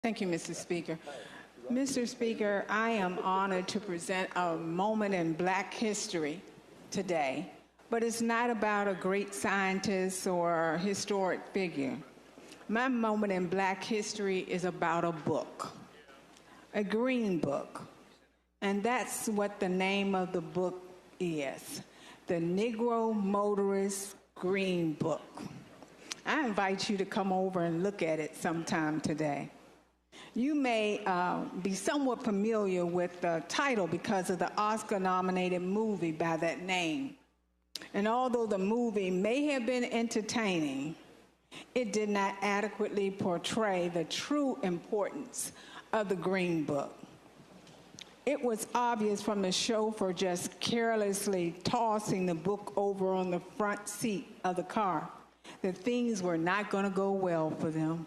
Thank you, Mr. Speaker. Mr. Speaker, I am honored to present a moment in Black history today, but it's not about a great scientist or historic figure. My moment in Black history is about a book, a green book, and that's what the name of the book is, the Negro Motorist Green Book. I invite you to come over and look at it sometime today. You may be somewhat familiar with the title because of the Oscar-nominated movie by that name. And although the movie may have been entertaining, it did not adequately portray the true importance of the Green Book. It was obvious from the chauffeur just carelessly tossing the book over on the front seat of the car that things were not going to go well for them.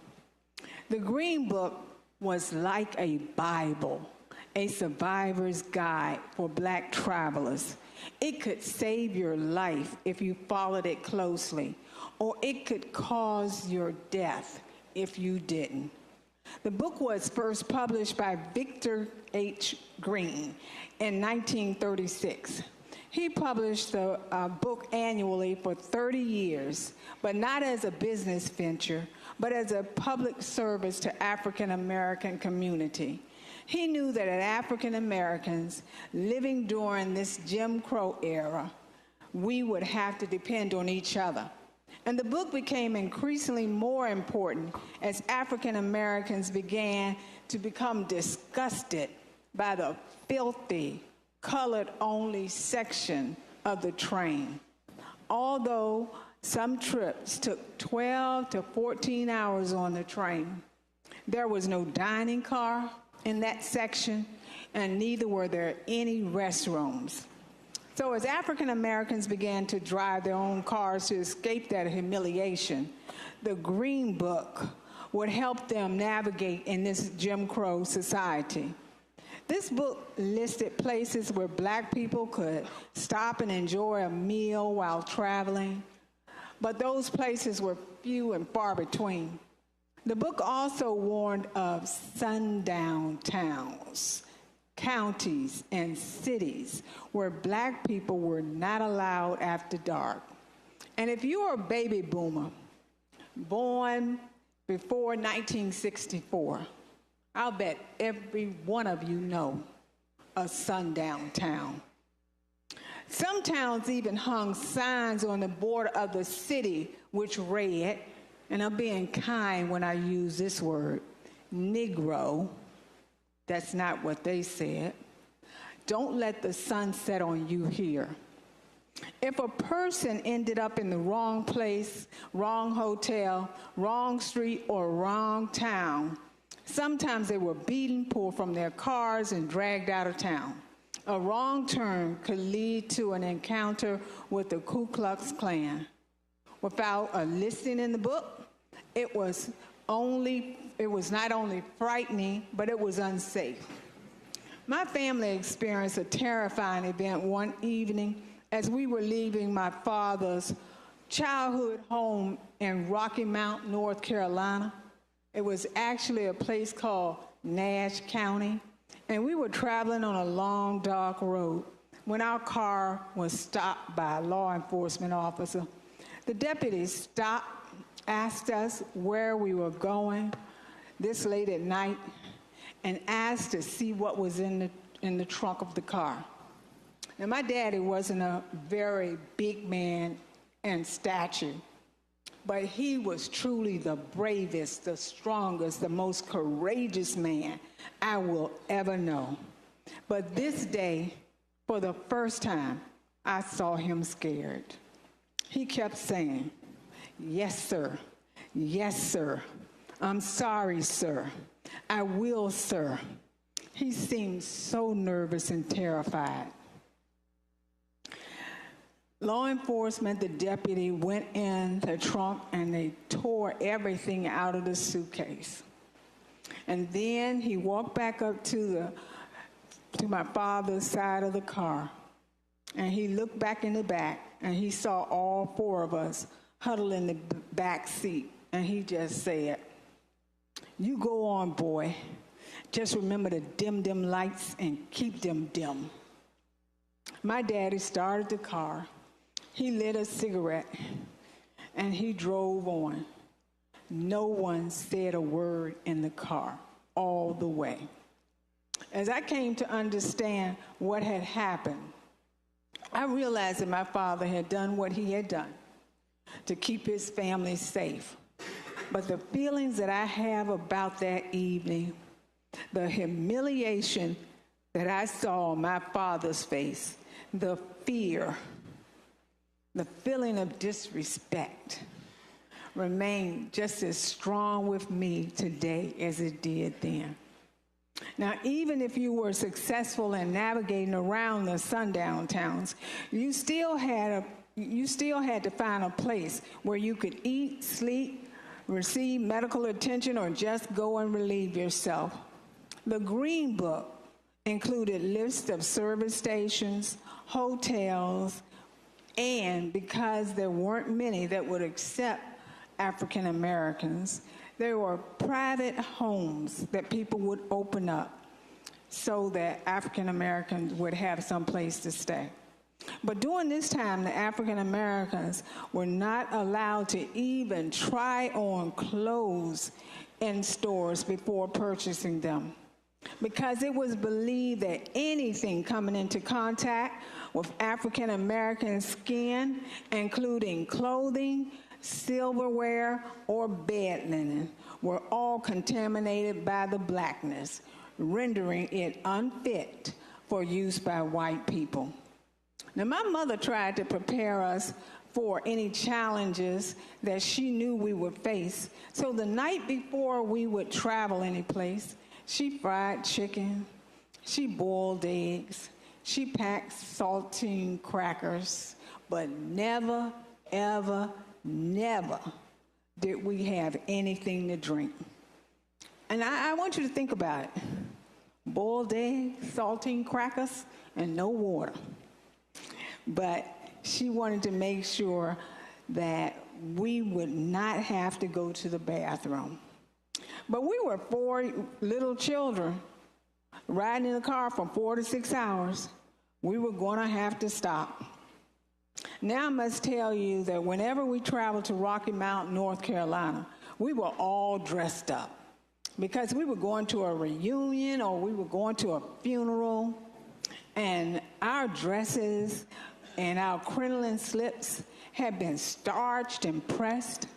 The Green Book was like a Bible, a survivor's guide for Black travelers. It could save your life if you followed it closely, or it could cause your death if you didn't. The book was first published by Victor H. Green in 1936. He published the book annually for 30 years, but not as a business venture, but as a public service to African American community. He knew that as African Americans living during this Jim Crow era, we would have to depend on each other. And the book became increasingly more important as African Americans began to become disgusted by the filthy, colored-only section of the train. Although some trips took 12 to 14 hours on the train, there was no dining car in that section, and neither were there any restrooms. So as African Americans began to drive their own cars to escape that humiliation, the Green Book would help them navigate in this Jim Crow society. This book listed places where Black people could stop and enjoy a meal while traveling, but those places were few and far between. The book also warned of sundown towns, counties, and cities where Black people were not allowed after dark. And if you are a baby boomer, born before 1964, I'll bet every one of you know a sundown town. Some towns even hung signs on the border of the city which read, and I'm being kind when I use this word, Negro. That's not what they said. Don't let the sun set on you here. If a person ended up in the wrong place, wrong hotel, wrong street, or wrong town, sometimes they were beaten, pulled from their cars, and dragged out of town. A wrong turn could lead to an encounter with the Ku Klux Klan. Without a listing in the book, it was not only frightening, but it was unsafe. My family experienced a terrifying event one evening as we were leaving my father's childhood home in Rocky Mount, North Carolina. It was actually a place called Nash County, and we were traveling on a long, dark road when our car was stopped by a law enforcement officer. The deputy stopped, asked us where we were going this late at night, and asked to see what was in the trunk of the car. Now, my daddy wasn't a very big man in stature, but he was truly the bravest, the strongest, the most courageous man I will ever know. But this day, for the first time, I saw him scared. He kept saying, "Yes, sir. Yes, sir. I'm sorry, sir. I will, sir." He seemed so nervous and terrified. Law enforcement, the deputy, went in the trunk and they tore everything out of the suitcase. And then he walked back up to my father's side of the car, and he looked back in the back, and he saw all four of us huddled in the back seat, and he just said, You go on, boy. Just remember to dim them lights and keep them dim. My daddy started the car. He lit a cigarette, and he drove on. No one said a word in the car all the way. As I came to understand what had happened, I realized that my father had done what he had done to keep his family safe. But the feelings that I have about that evening, the humiliation that I saw on my father's face, the fear, the feeling of disrespect, remain just as strong with me today as it did then. Now, even if you were successful in navigating around the sundown towns, you still had to find a place where you could eat, sleep, receive medical attention, or just go and relieve yourself. The Green Book included lists of service stations, hotels, and because there weren't many that would accept African Americans, there were private homes that people would open up so that African Americans would have some place to stay. But during this time, the African Americans were not allowed to even try on clothes in stores before purchasing them, because it was believed that anything coming into contact with African American skin, including clothing, silverware, or bed linen, were all contaminated by the blackness, rendering it unfit for use by white people. Now, my mother tried to prepare us for any challenges that she knew we would face. So the night before we would travel any place, she fried chicken, she boiled eggs, she packed saltine crackers, but never, ever, never did we have anything to drink. And I want you to think about it. Boiled eggs, saltine crackers, and no water. But she wanted to make sure that we would not have to go to the bathroom. But we were 4 little children riding in a car for 4 to 6 hours. We were going to have to stop. Now I must tell you that whenever we traveled to Rocky Mount, North Carolina, we were all dressed up because we were going to a reunion or we were going to a funeral, and our dresses and our crinoline slips had been starched and pressed.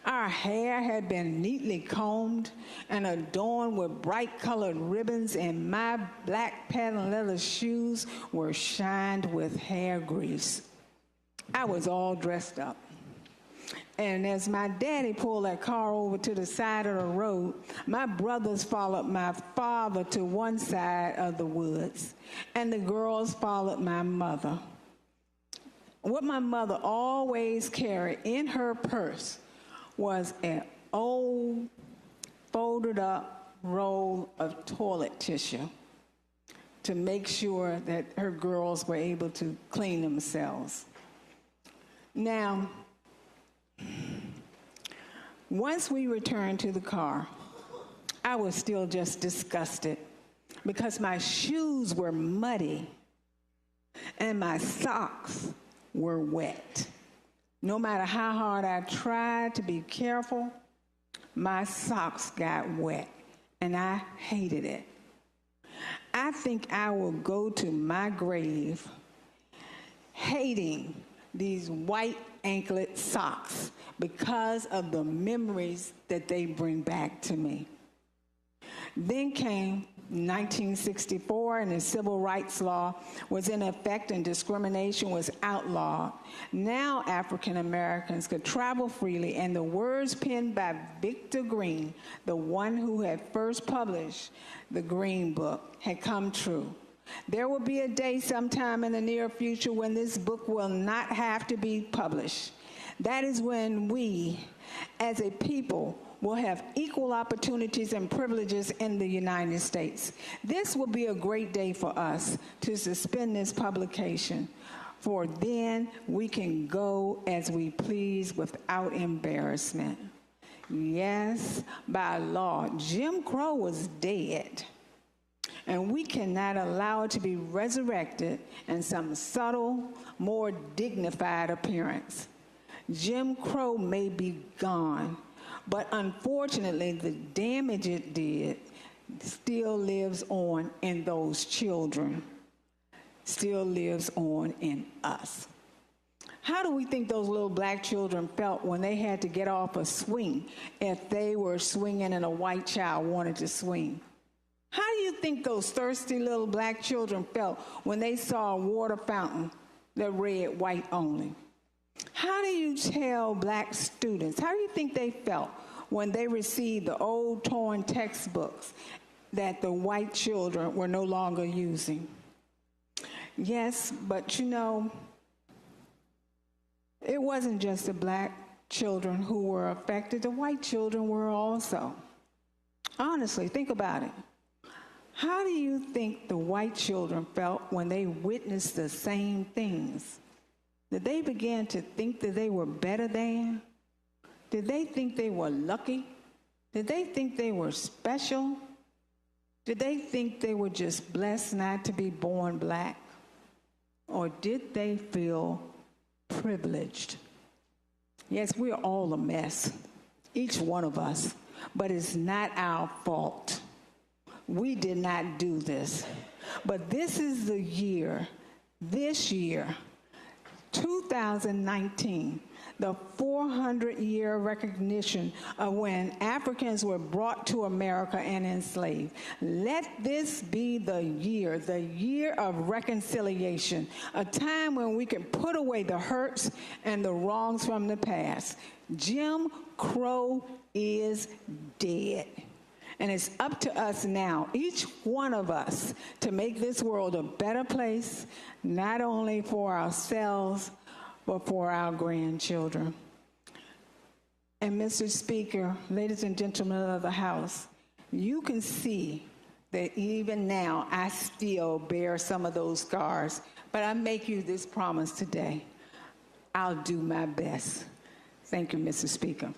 Our hair had been neatly combed and adorned with bright-colored ribbons, and my black patent leather shoes were shined with hair grease. I was all dressed up. And as my daddy pulled that car over to the side of the road, my brothers followed my father to one side of the woods, and the girls followed my mother. What my mother always carried in her purse was an old folded up roll of toilet tissue to make sure that her girls were able to clean themselves. Now, once we returned to the car, I was still just disgusted because my shoes were muddy and my socks were wet. No matter how hard I tried to be careful, my socks got wet, and I hated it. I think I will go to my grave hating these white anklet socks because of the memories that they bring back to me. Then came 1964, and the civil rights law was in effect and discrimination was outlawed. Now African Americans could travel freely, and the words penned by Victor Green, the one who had first published the Green Book, had come true. There will be a day sometime in the near future when this book will not have to be published. That is when we, as a people, will have equal opportunities and privileges in the United States. This will be a great day for us to suspend this publication, for then we can go as we please without embarrassment. Yes, by law, Jim Crow was dead. And we cannot allow it to be resurrected in some subtle, more dignified appearance. Jim Crow may be gone, but unfortunately, the damage it did still lives on in those children, still lives on in us. How do we think those little black children felt when they had to get off a swing if they were swinging and a white child wanted to swing? How do you think those thirsty little black children felt when they saw a water fountain that read white only? How do you tell black students, how do you think they felt when they received the old torn textbooks that the white children were no longer using? Yes, but you know, it wasn't just the black children who were affected, the white children were also. Honestly, think about it. How do you think the white children felt when they witnessed the same things? Did they begin to think that they were better than? Did they think they were lucky? Did they think they were special? Did they think they were just blessed not to be born black? Or did they feel privileged? Yes, we're all a mess, each one of us, but it's not our fault. We did not do this. But this is the year, this year, 2019, the 400-year recognition of when Africans were brought to America and enslaved. Let this be the year of reconciliation, a time when we can put away the hurts and the wrongs from the past. Jim Crow is dead. And it's up to us now, each one of us, to make this world a better place, not only for ourselves, but for our grandchildren. And Mr. Speaker, ladies and gentlemen of the House, you can see that even now I still bear some of those scars, but I make you this promise today. I'll do my best. Thank you, Mr. Speaker.